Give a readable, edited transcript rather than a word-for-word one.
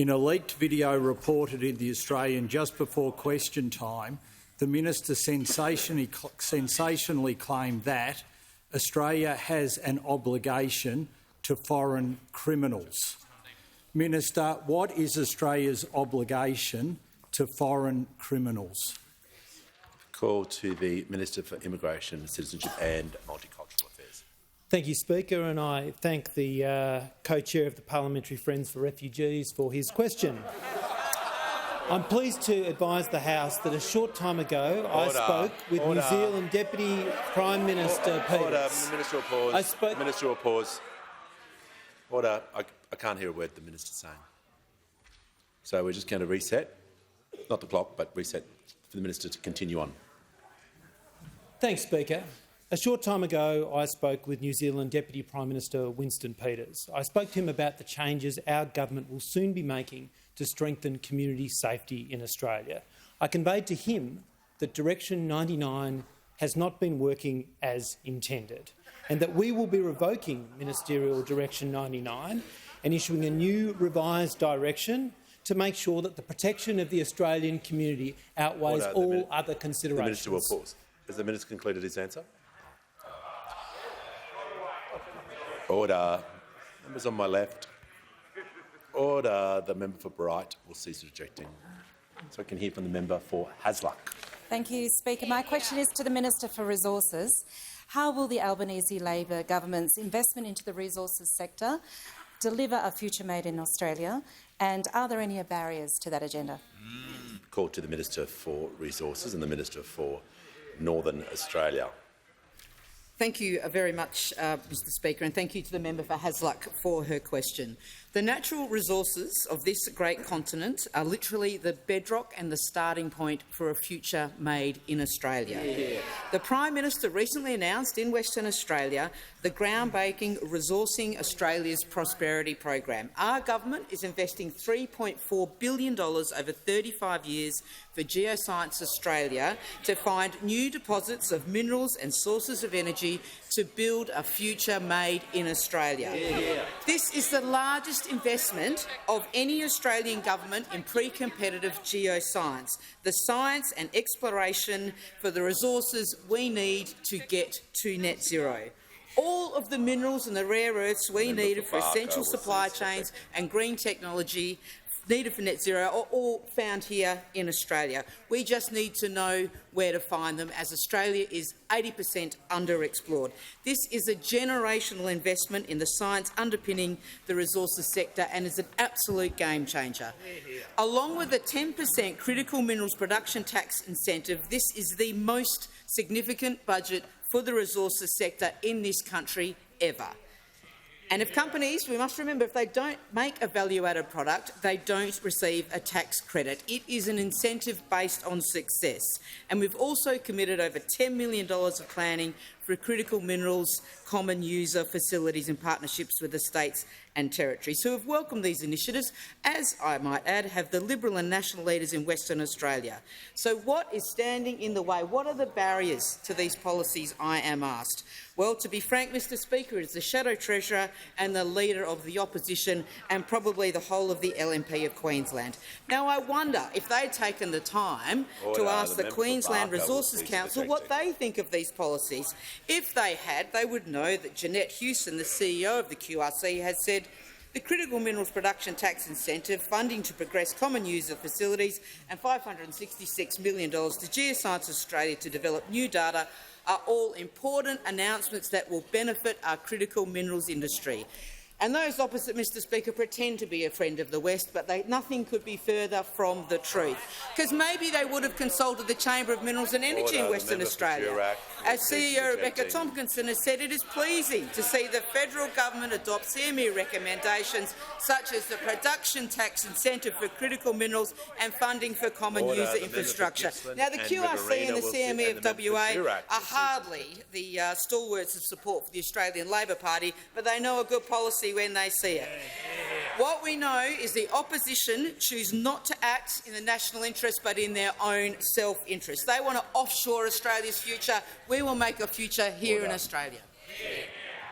In a leaked video reported in The Australian just before question time, the minister sensationally claimed that Australia has an obligation to foreign criminals. Minister, what is Australia's obligation to foreign criminals? Call to the Minister for Immigration, Citizenship and Multicultural Affairs. Thank you, Speaker, and I thank the co-chair of the Parliamentary Friends for Refugees for his question. I'm pleased to advise the House that a short time ago I spoke with New Zealand Deputy Prime Minister Peters. Minister will pause. Minister will pause. Order. I can't hear a word the minister's saying. So we're just going to reset, not the clock, but reset for the minister to continue on. Thanks, Speaker. A short time ago, I spoke with New Zealand Deputy Prime Minister Winston Peters. I spoke to him about the changes our government will soon be making to strengthen community safety in Australia. I conveyed to him that Direction 99 has not been working as intended and that we will be revoking Ministerial Direction 99 and issuing a new revised direction to make sure that the protection of the Australian community outweighs all other considerations. The minister will pause. Has the minister concluded his answer? Order. Members on my left. Order. The member for Bright will cease objecting. So I can hear from the member for Hasluck. Thank you, Speaker. My question is to the Minister for Resources. How will the Albanese Labor government's investment into the resources sector deliver a future made in Australia, and are there any barriers to that agenda? Call to the Minister for Resources and the Minister for Northern Australia. Thank you very much, Mr Speaker, and thank you to the member for Hasluck for her question. The natural resources of this great continent are literally the bedrock and the starting point for a future made in Australia. Yeah. The Prime Minister recently announced in Western Australia the groundbreaking Resourcing Australia's Prosperity Program. Our government is investing $3.4 billion over 35 years for Geoscience Australia to find new deposits of minerals and sources of energy to build a future made in Australia. Yeah. This is the largest investment of any Australian government in pre-competitive geoscience, the science and exploration for the resources we need to get to net zero. All of the minerals and the rare earths we needed for essential supply chains and green technology needed for net zero are all found here in Australia. We just need to know where to find them, as Australia is 80% underexplored. This is a generational investment in the science underpinning the resources sector and is an absolute game changer. Along with the 10% critical minerals production tax incentive, this is the most significant budget for the resources sector in this country ever. And if companies, we must remember, if they don't make a value-added product, they don't receive a tax credit. It is an incentive based on success. And we've also committed over $10 million of planning for critical minerals common user facilities in partnerships with the states and territories, who have welcomed these initiatives, as I might add, have the Liberal and National leaders in Western Australia. So what is standing in the way? What are the barriers to these policies, I am asked? Well, to be frank, Mr Speaker, it is the Shadow Treasurer and the Leader of the Opposition and probably the whole of the LNP of Queensland. Now, I wonder if they'd taken the time to ask the Queensland Resources Council what they think of these policies. If they had, they would know that Jeanette Hewson, the CEO of the QRC, has said the critical minerals production tax incentive, funding to progress common user facilities and $566 million to Geoscience Australia to develop new data are all important announcements that will benefit our critical minerals industry. And those opposite, Mr Speaker, pretend to be a friend of the West, but nothing could be further from the truth. Because maybe they would have consulted the Chamber of Minerals and Energy in Western Australia. As CEO Rebecca Tompkinson has said, it is pleasing to see the federal government adopt CME recommendations such as the production tax incentive for critical minerals and funding for common user infrastructure. Now, the QRC and the CME of WA are hardly the stalwarts of support for the Australian Labor Party, but they know a good policy when they see it. What we know is the opposition choose not to act in the national interest but in their own self-interest. They want to offshore Australia's future. We will make a future here in Australia.